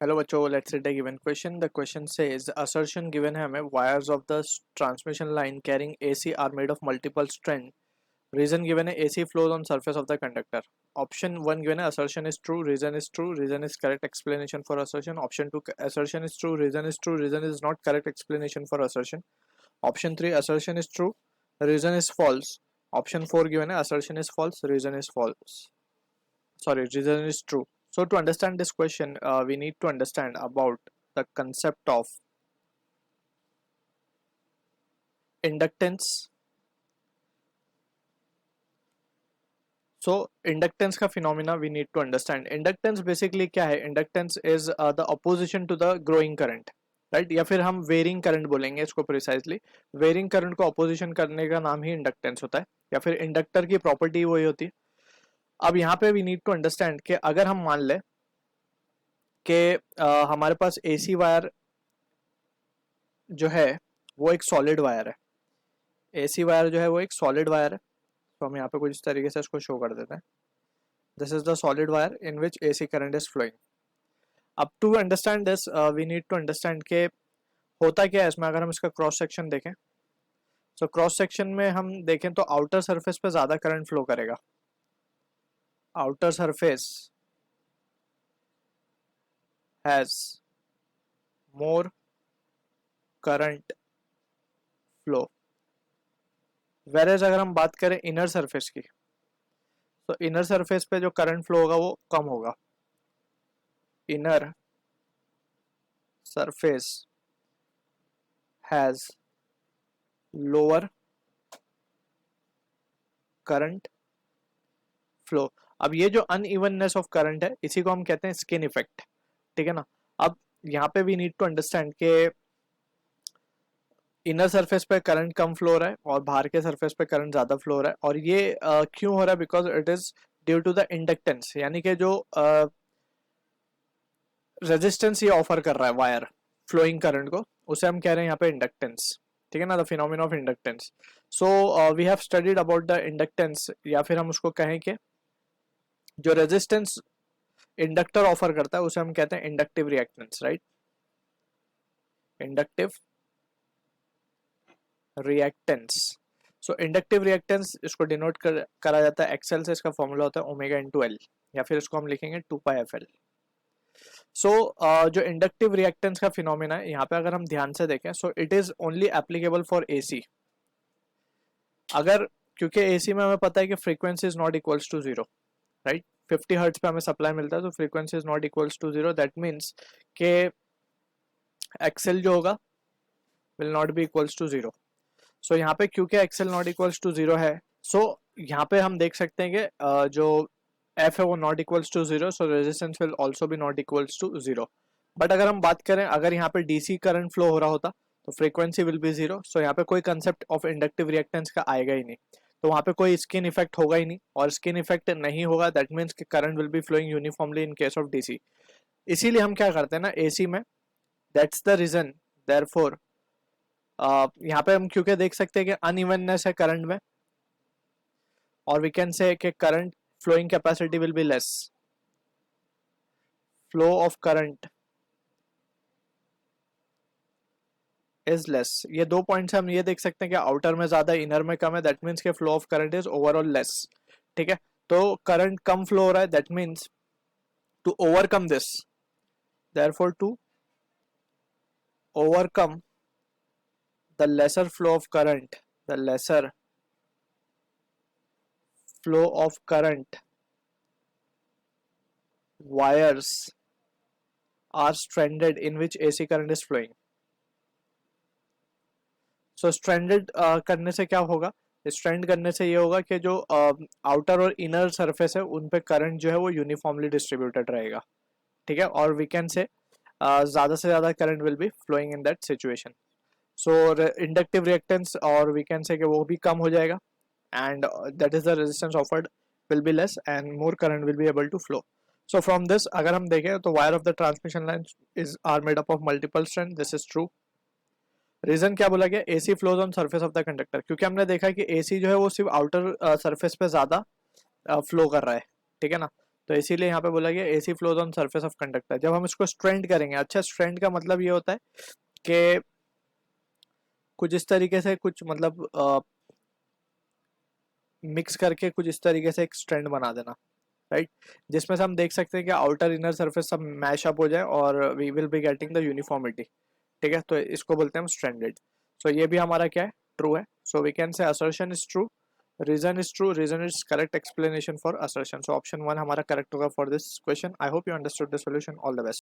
Hello बच्चों, let's read a given question. The question says assertion given है हमें wires of the transmission line carrying AC are made of multiple strand. Reason given है AC flows on surface of the conductor. Option 1 given है assertion is true, reason is true, reason is correct explanation for assertion. Option 2 assertion is true, reason is not correct explanation for assertion. Option 3 assertion is true, reason is false. Option 4 given है assertion is false, reason is false. Sorry, reason is true. So to understand this question, we need to understand about the concept of inductance. So inductance का phenomena we need to understand. Inductance basically क्या है? Inductance is the opposition to the growing current, right? या फिर हम varying current बोलेंगे इसको precisely. Varying current को opposition करने का नाम ही इंडक्टेंस होता है, या फिर इंडक्टर की प्रॉपर्टी वही होती है. अब यहाँ पे वी नीड टू अंडरस्टैंड कि अगर हम मान ले कि हमारे पास एसी वायर जो है वो एक सॉलिड वायर है. एसी वायर जो है वो एक सॉलिड वायर है. तो हम यहाँ पे कुछ इस तरीके से इसको शो कर देते हैं. This is the solid wire in which AC current is flowing. अब to understand this we need to understand के होता क्या है इसमें. अगर हम इसका क्रॉस सेक्शन देखें, तो क्रॉस सेक्शन में हम देखें तो आउटर सरफेस पे ज्यादा करंट फ्लो करेगा. Outer surface has more current flow. Whereas अगर हम बात करें इनर सरफेस की, तो इनर सरफेस पे जो करंट फ्लो होगा वो कम होगा. Inner surface has lower current flow. अब ये जो अनइवननेस ऑफ करंट है इसी को हम कहते हैं स्किन इफेक्ट. ठीक है ना. अब यहाँ पे वी नीड टू अंडरस्टैंड के इनर सरफेस पे करंट कम फ्लो हो रहा है और बाहर के सरफेस पे करंट ज्यादा फ्लो हो रहा है. और ये क्यों हो रहा है? Because it is due to the inductance, यानी कि जो रेजिस्टेंस ये ऑफर कर रहा है वायर फ्लोइंग करंट को, उसे हम कह रहे हैं यहाँ पे इंडक्टेंस. ठीक है ना, the phenomena of inductance. So we have studied about the inductance, या फिर हम उसको कहें कि जो रेजिस्टेंस इंडक्टर ऑफर करता है उसे हम कहते हैं inductive reactance, right. Inductive reactance. So inductive reactance इसको डिनोट करा जाता है एक्सएल से. इसका फॉर्मूला होता है ओमेगा इंटू एल, या फिर इसको हम लिखेंगे 2πfl. सो जो इंडक्टिव रिएक्टेंस का फिनोमेना है यहाँ पे अगर हम ध्यान से देखें, so it is only applicable for AC. अगर क्योंकि एसी में हमें पता है कि frequency is not equals to zero, right. 50 hertz पे हमें सप्लाई मिलता है, तो frequency is not equals to zero. That means के एक्सएल जो होगा will not be equals to zero. So यहाँ पे क्योंकि XL not equals to zero है, सो यहाँ पे हम देख सकते हैं कि जो एफ है वो not equals to zero, so resistance will also be not equals to zero. But अगर हम बात करें, अगर यहाँ पे डीसी करंट फ्लो हो रहा होता तो frequency will be zero. So यहाँ पे कोई कंसेप्ट ऑफ इंडक्टिव रिएक्टेंस का आएगा ही नहीं. तो वहाँ पे कोई स्किन इफेक्ट होगा ही नहीं, और स्किन इफेक्ट नहीं होगा दैट मीन्स कि current will be flowing uniformly in case of DC. इसीलिए हम क्या करते हैं ना एसी में, दैट्स द रीजन. देयरफॉर यहाँ पे हम क्योंकि देख सकते हैं कि अनइवननेस है करंट में, और वी कैन से कि current flowing capacity will be less. Flow of current is less. ये दो पॉइंट से हम ये देख सकते हैं कि आउटर में ज्यादा, इनर में कम है. दैट मीन्स के flow of current is overall less. ठीक है. तो करंट कम फ्लो हो रहा है, that means to overcome this, therefore to overcome the lesser flow of current, the lesser flow of current, wires are stranded in which AC current is flowing. So stranded करने से क्या होगा? Strand करने से ये होगा कि जो आउटर और इनर सरफेस है उन पे करंट जो है वो यूनिफॉर्मली डिस्ट्रीब्यूटेड रहेगा. ठीक है. और वी कैन से ज्यादा से ज्यादा current will be flowing in that situation. So inductive reactance और वी कैन से कि वो भी कम हो जाएगा, and that is the resistance offered will be less and more current will be able to flow. So from this अगर हम देखें तो wire of the transmission line is are made up of multiple strands. This is true. Reason क्या बोला गया? AC flows on surface of the conductor. क्योंकि हमने देखा कि AC जो है वो सिर्फ आउटर सरफेस पे ज्यादा फ्लो कर रहा है. ठीक है ना. तो इसीलिए यहाँ पे बोला गया AC flows on surface of conductor. जब हम इसको स्ट्रेंड करेंगे, अच्छा स्ट्रेंड का मतलब ये होता है कि कुछ इस तरीके से, कुछ मतलब मिक्स करके कुछ इस तरीके से एक स्ट्रेंड बना देना, राइट, जिसमें से हम देख सकते हैं कि आउटर इनर सरफेस सब मैश अप हो जाए और we will be getting the uniformity. ठीक है, तो इसको बोलते हैं हम स्ट्रेंडेड। सो ये भी हमारा क्या है, ट्रू है। So we can say assertion is true, reason is true, reason is correct explanation for assertion. So option 1 हमारा करेक्ट होगा for this question. I hope you understood the solution. All the best.